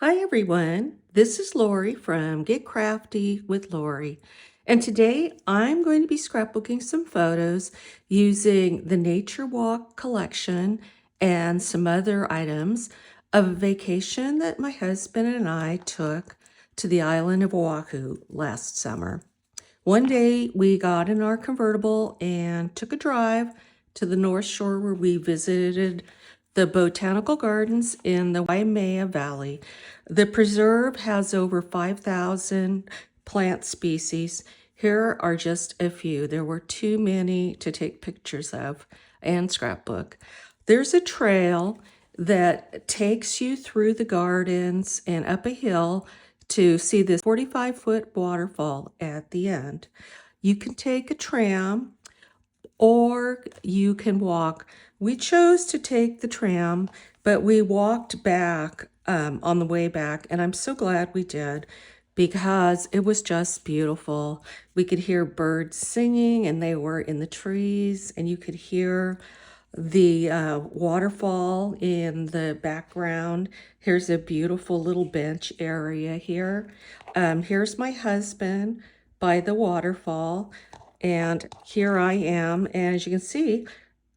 Hi everyone, this is Lori from Get Crafty with Lori, and today I'm going to be scrapbooking some photos using the Nature Walk collection and some other items of a vacation that my husband and I took to the island of Oahu last summer. One day we got in our convertible and took a drive to the North Shore where we visited the botanical gardens in the Waimea Valley. The preserve has over 5,000 plant species. Here are just a few. There were too many to take pictures of and scrapbook. There's a trail that takes you through the gardens and up a hill to see this 45-foot waterfall at the end. You can take a tram or you can walk. We chose to take the tram, but we walked back on the way back, and I'm so glad we did because it was just beautiful. We could hear birds singing, and they were in the trees, and you could hear the waterfall in the background. Here's a beautiful little bench area here. Here's my husband by the waterfall, and here I am. And as you can see,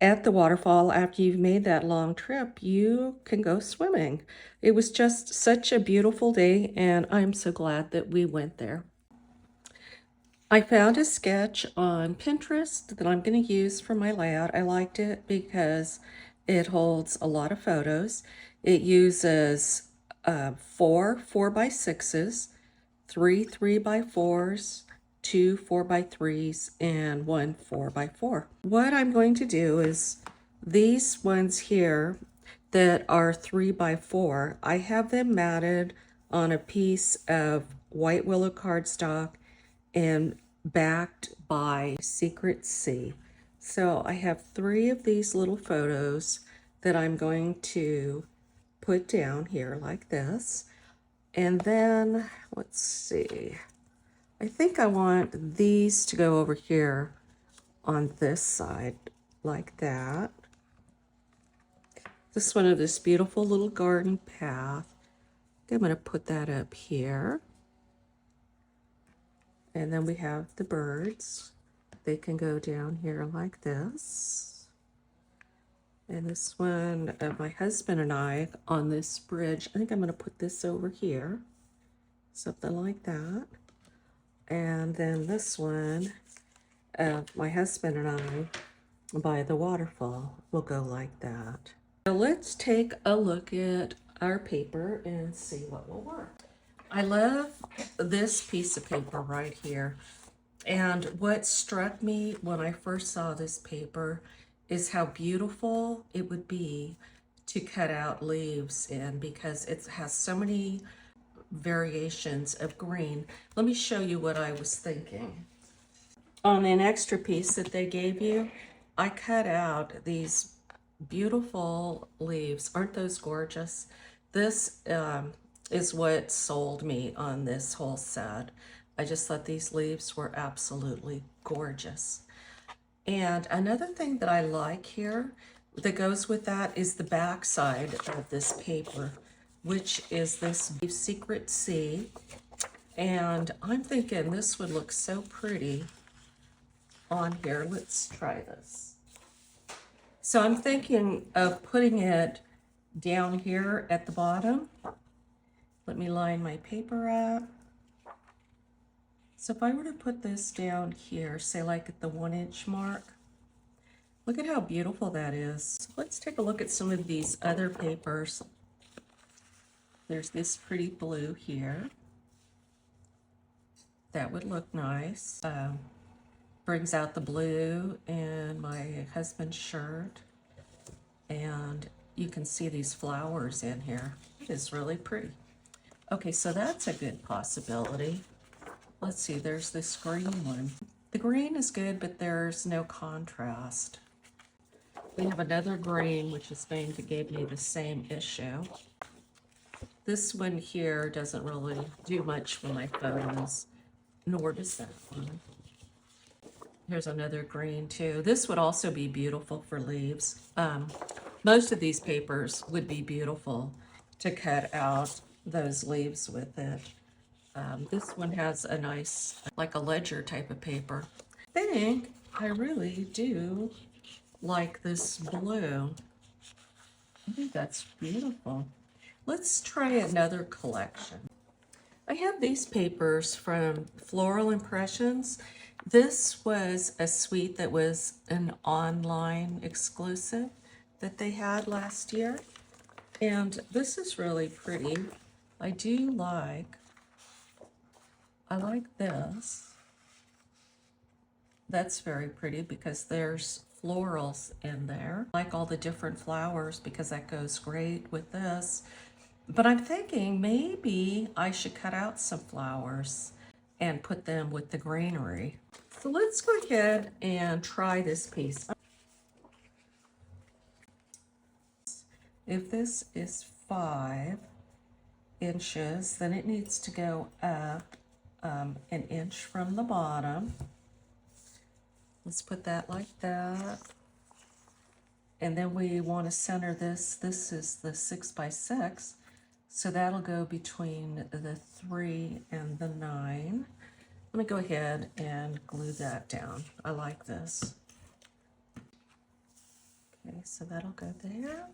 at the waterfall, after you've made that long trip, you can go swimming. It was just such a beautiful day, and I'm so glad that we went there. I found a sketch on Pinterest that I'm going to use for my layout. I liked it because it holds a lot of photos. It uses 4 4x6s, 3 3x4s, 2 4x3s, and 1 4x4. What I'm going to do is these ones here that are 3x4, I have them matted on a piece of white willow cardstock and backed by Secret C. So I have 3 of these little photos that I'm going to put down here like this. And then, let's see, I think I want these to go over here on this side like that. This one of this beautiful little garden path. I'm going to put that up here. And then we have the birds. They can go down here like this. And this one of my husband and I on this bridge, I think I'm going to put this over here. Something like that. And then this one of my husband and I by the waterfall will go like that. Now let's take a look at our paper and see what will work. I love this piece of paper right here. And what struck me when I first saw this paper is how beautiful it would be to cut out leaves in, because it has so many variations of green. Let me show you what I was thinking. On an extra piece that they gave you, I cut out these beautiful leaves. Aren't those gorgeous? This is what sold me on this whole set. I just thought these leaves were absolutely gorgeous. And another thing that I like here that goes with that is the back side of this paper, which is this Secret C. And I'm thinking this would look so pretty on here. Let's try this. So I'm thinking of putting it down here at the bottom. Let me line my paper up. So if I were to put this down here, say like at the 1-inch mark, look at how beautiful that is. So let's take a look at some of these other papers. There's this pretty blue here. That would look nice. Brings out the blue in my husband's shirt. And you can see these flowers in here. It is really pretty. Okay, so that's a good possibility. Let's see, there's this green one. The green is good, but there's no contrast. We have another green, which is going to give me the same issue. This one here doesn't really do much for my photos, nor does that one. Here's another green too. This would also be beautiful for leaves. Most of these papers would be beautiful to cut out those leaves with it. This one has a nice, like a ledger type of paper. I think I really do like this blue. I think that's beautiful. Let's try another collection. I have these papers from Floral Impressions. This was a suite that was an online exclusive that they had last year. And this is really pretty. I like this. That's very pretty because there's florals in there. I like all the different flowers because that goes great with this. But I'm thinking maybe I should cut out some flowers and put them with the greenery. So let's go ahead and try this piece. If this is 5 inches, then it needs to go up an inch from the bottom. Let's put that like that. And then we want to center this. This is the 6 by 6. So that'll go between the 3 and the 9. Let me go ahead and glue that down. I like this. Okay, so that'll go there.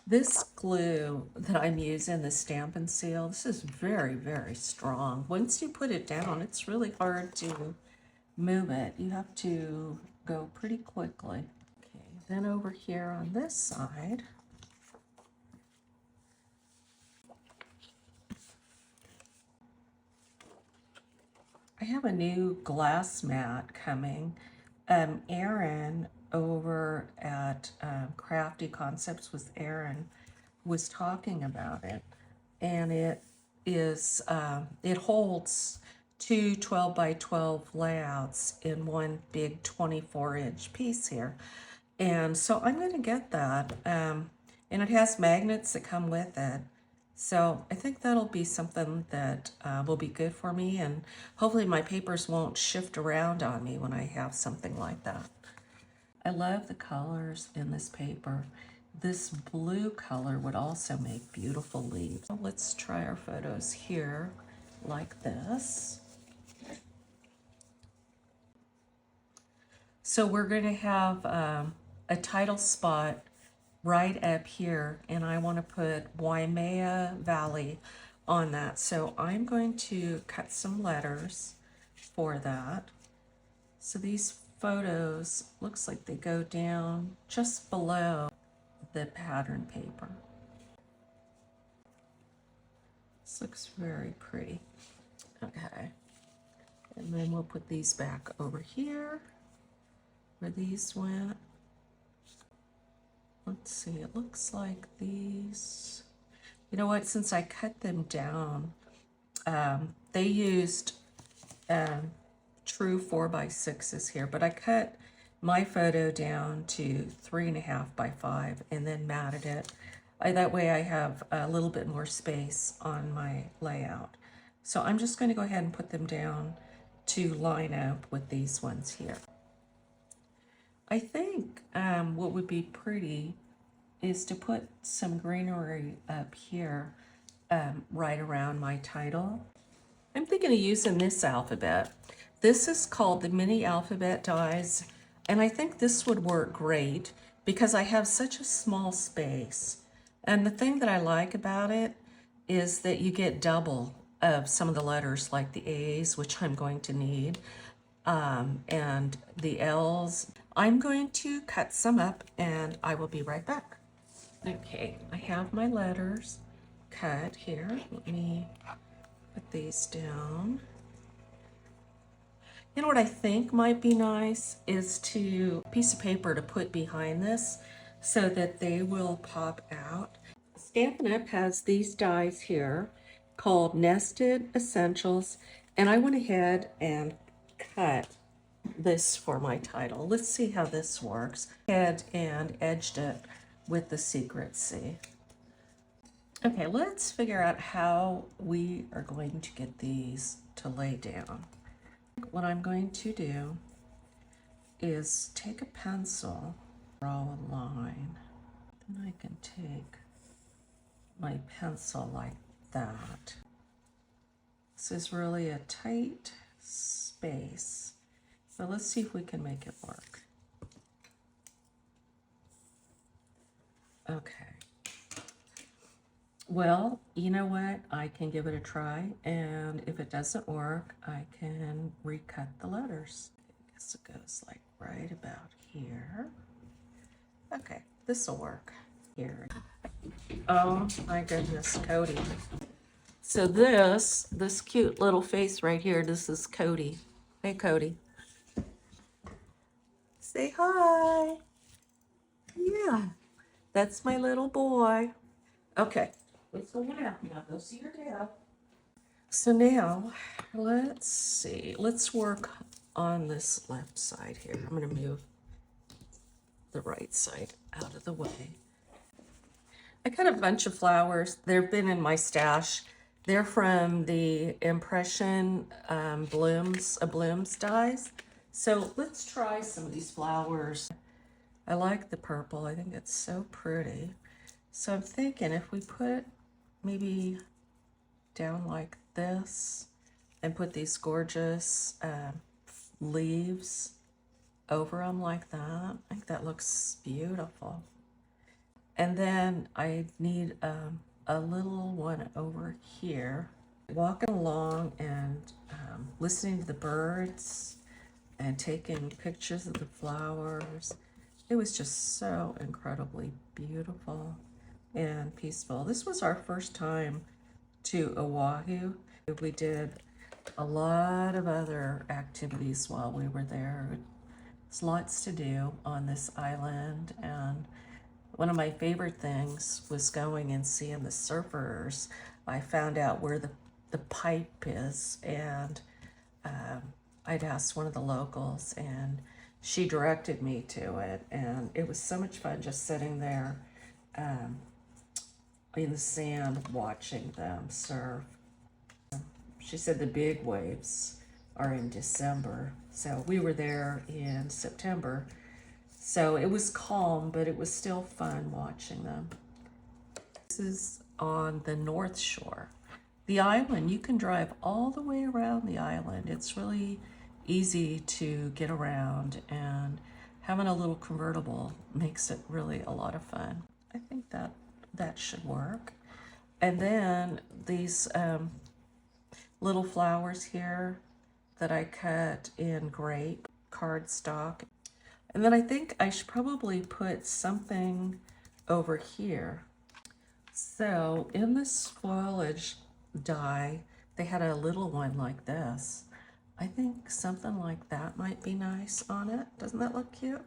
This glue that I'm using, the Stampin' Seal, this is very, very strong. Once you put it down, it's really hard to move it. You have to go pretty quickly. Okay, then over here on this side, I have a new glass mat coming. Erin over at Crafty Concepts with Erin was talking about it, and it is it holds two 12 by 12 layouts in one big 24-inch piece here. And so I'm going to get that, and it has magnets that come with it. So I think that'll be something that will be good for me, and hopefully my papers won't shift around on me when I have something like that. I love the colors in this paper. This blue color would also make beautiful leaves. So let's try our photos here like this. So we're going to have a title spot right up here, and I want to put Waimea Valley on that. So I'm going to cut some letters for that. So these photos, looks like they go down just below the pattern paper. This looks very pretty. Okay. And then we'll put these back over here where these went. Let's see, it looks like these, you know what, since I cut them down, they used true 4 by 6s here, but I cut my photo down to 3.5 by 5 and then matted it. That way I have a little bit more space on my layout. So I'm just going to go ahead and put them down to line up with these ones here. I think what would be pretty is to put some greenery up here right around my title. I'm thinking of using this alphabet. This is called the mini alphabet dies, and I think this would work great because I have such a small space. And the thing that I like about it is that you get double of some of the letters, like the A's, which I'm going to need, and the L's. I'm going to cut some up and I will be right back. Okay, I have my letters cut here. Let me put these down. You know what I think might be nice is to a piece of paper to put behind this so that they will pop out. Stampin' Up has these dies here called Nested Essentials, and I went ahead and cut this for my title. Let's see how this works. And edged it with the Secret C. Okay, let's figure out how we are going to get these to lay down. What I'm going to do is take a pencil, draw a line. Then I can take my pencil like that. This is really a tight space. So let's see if we can make it work. Okay. Well, you know what? I can give it a try, and if it doesn't work, I can recut the letters. I guess it goes like right about here. Okay, this will work. Here. Oh my goodness, Cody. So this cute little face right here, this is Cody. Hey, Cody. Say hi. Yeah, that's my little boy. Okay, let's go now. Now go see your dad. So now, let's see. Let's work on this left side here. I'm going to move the right side out of the way. I got a bunch of flowers. They've been in my stash. They're from the Impression Blooms dies. So let's try some of these flowers. I like the purple. I think it's so pretty. So I'm thinking if we put maybe down like this and put these gorgeous leaves over them like that, I think that looks beautiful. And then I need a little one over here. Walking along and listening to the birds and taking pictures of the flowers. It was just so incredibly beautiful and peaceful. This was our first time to Oahu. We did a lot of other activities while we were there. There's lots to do on this island, and one of my favorite things was going and seeing the surfers. I found out where the pipe is, and I'd asked one of the locals, and she directed me to it, and it was so much fun just sitting there in the sand watching them surf. She said the big waves are in December, so we were there in September. So it was calm, but it was still fun watching them. This is on the North Shore. The island, you can drive all the way around the island. It's really easy to get around, and having a little convertible makes it really a lot of fun. I think that should work. And then these little flowers here that I cut in grape cardstock. And then I think I should probably put something over here. So in this foliage die, they had a little one like this. I think something like that might be nice on it. Doesn't that look cute?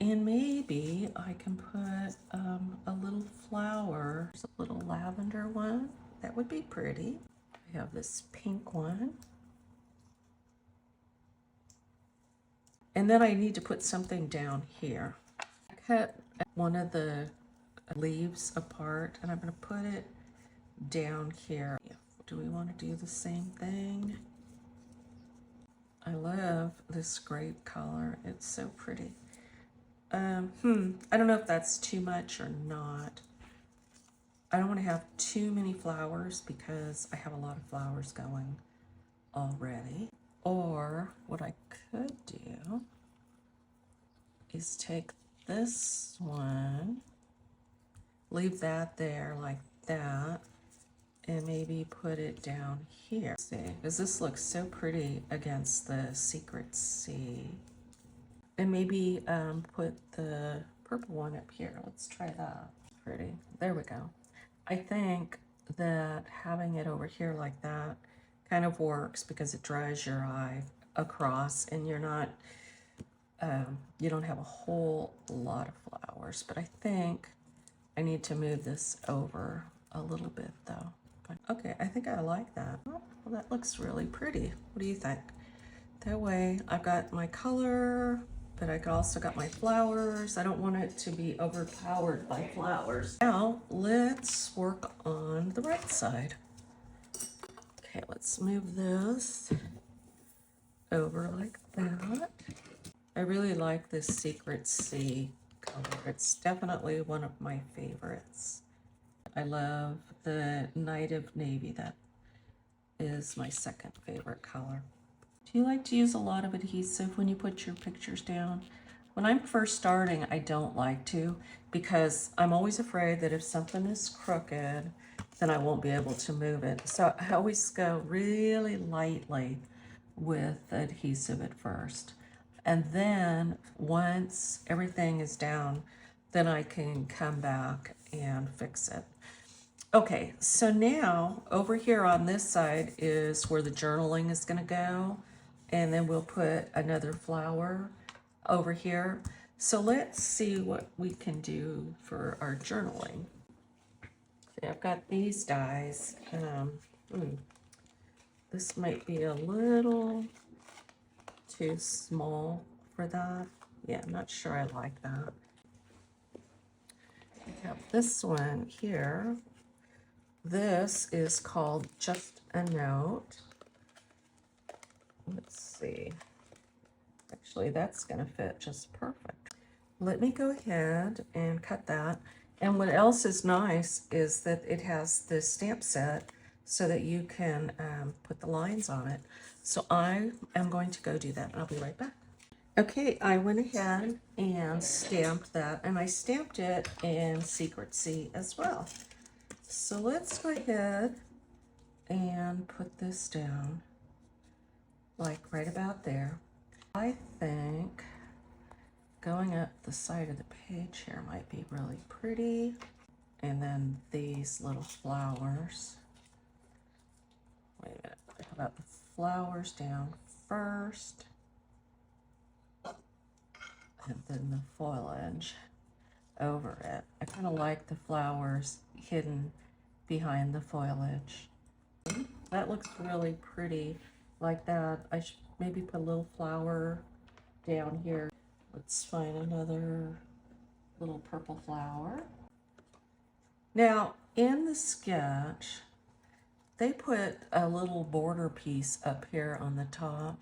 And maybe I can put a little flower, a little lavender one. That would be pretty. I have this pink one. And then I need to put something down here. I cut one of the leaves apart, and I'm going to put it down here. Do we want to do the same thing? I love this grape color. It's so pretty. I don't know if that's too much or not. I don't want to have too many flowers because I have a lot of flowers going already. Or what I could do is take this one, leave that there like that, and maybe put it down here. See, because this looks so pretty against the Secret Sea. And maybe put the purple one up here. Let's try that. Pretty. There we go. I think that having it over here like that kind of works because it dries your eye across, and you're not, you don't have a whole lot of flowers. But I think I need to move this over a little bit though. But okay, I think I like that. Well, that looks really pretty. What do you think? That way I've got my color, but I also got my flowers. I don't want it to be overpowered by flowers. Now let's work on the right side. Okay, let's move this over like that. I really like this Secret Sea color. It's definitely one of my favorites. I love the Night of Navy. That is my second favorite color. Do you like to use a lot of adhesive when you put your pictures down? When I'm first starting, I don't like to because I'm always afraid that if something is crooked, then I won't be able to move it. So I always go really lightly with adhesive at first. And then once everything is down, then I can come back and fix it. Okay, so now over here on this side is where the journaling is going to go. And then we'll put another flower over here. So let's see what we can do for our journaling. See, I've got these dies. This might be a little too small for that. Yeah, I'm not sure I like that. We have this one here. This is called Just a Note. Let's see. Actually, that's going to fit just perfect. Let me go ahead and cut that. And what else is nice is that it has this stamp set so that you can put the lines on it. So I am going to go do that, and I'll be right back. Okay, I went ahead and stamped that, and I stamped it in Secrecy as well. So let's go ahead and put this down, like right about there. I think going up the side of the page here might be really pretty. And then these little flowers. Wait a minute, how about the flowers down first? And then the foliage over it. I kind of like the flowers hidden behind the foliage. That looks really pretty like that. I should maybe put a little flower down here. Let's find another little purple flower. Now, in the sketch, they put a little border piece up here on the top.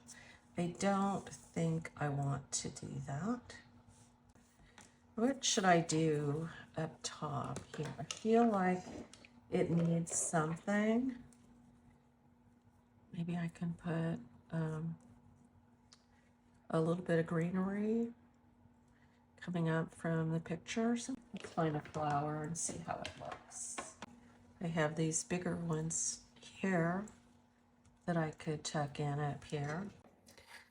I don't think I want to do that. What should I do up top here? I feel like it needs something. Maybe I can put a little bit of greenery coming up from the pictures. Let's find a flower and see how it looks. I have these bigger ones here that I could tuck in up here.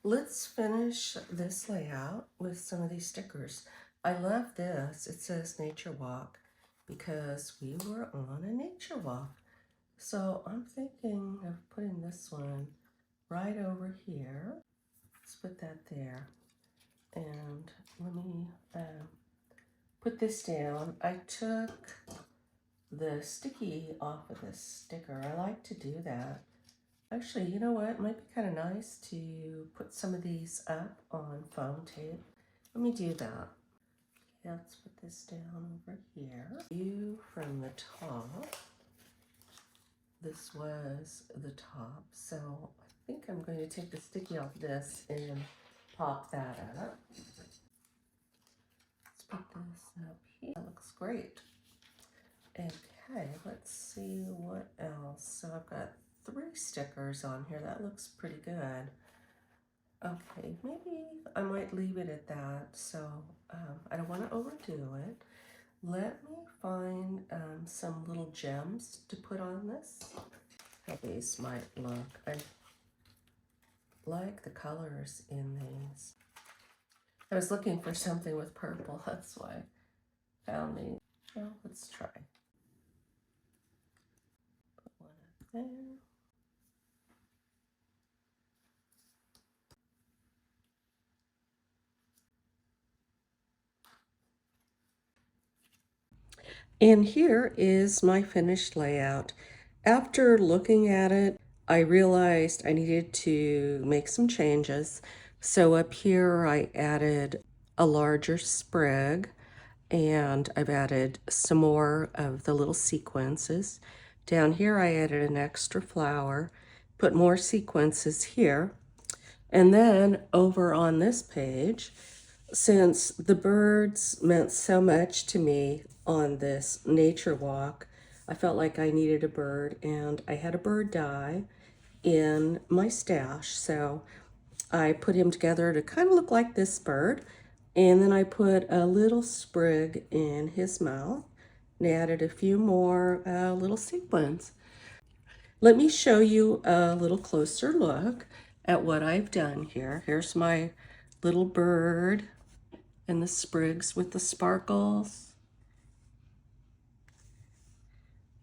Let's finish this layout with some of these stickers. I love this. It says Nature Walk because we were on a nature walk. So I'm thinking of putting this one right over here. Let's put that there. And let me put this down. I took the sticky off of this sticker. I like to do that. Actually, you know what? It might be kind of nice to put some of these up on foam tape. Let me do that. Yeah, let's put this down over here. View from the top. This was the top, so I think I'm going to take the sticky off this and pop that up. Let's put this up here. That looks great. Okay, let's see what else. So I've got 3 stickers on here. That looks pretty good. Okay, maybe I might leave it at that. So I don't want to overdo it. Let me find some little gems to put on this. How these might look. I like the colors in these. I was looking for something with purple. That's why I found these. Well, let's try. Put one up there. And here is my finished layout. After looking at it, I realized I needed to make some changes. So up here I added a larger sprig, and I've added some more of the little sequences. Down here I added an extra flower, put more sequences here. And then over on this page, since the birds meant so much to me on this nature walk, I felt like I needed a bird, and I had a bird die in my stash, so I put him together to kind of look like this bird, and then I put a little sprig in his mouth and added a few more little sequins. Let me show you a little closer look at what I've done here. Here's my little bird and the sprigs with the sparkles.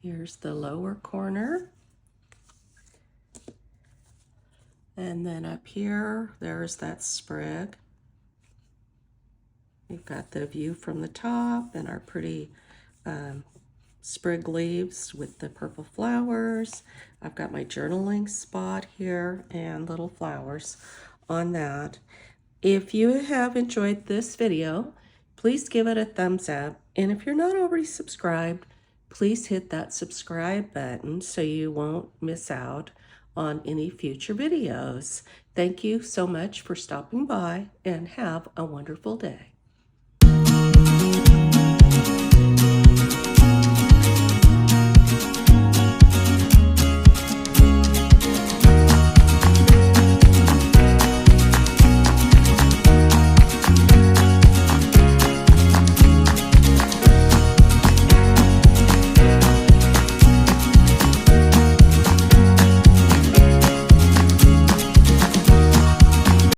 Here's the lower corner. And then up here, there's that sprig. We've got the view from the top and our pretty sprig leaves with the purple flowers. I've got my journaling spot here and little flowers on that. If you have enjoyed this video, please give it a thumbs up. And if you're not already subscribed, please hit that subscribe button so you won't miss out on any future videos. Thank you so much for stopping by, and have a wonderful day.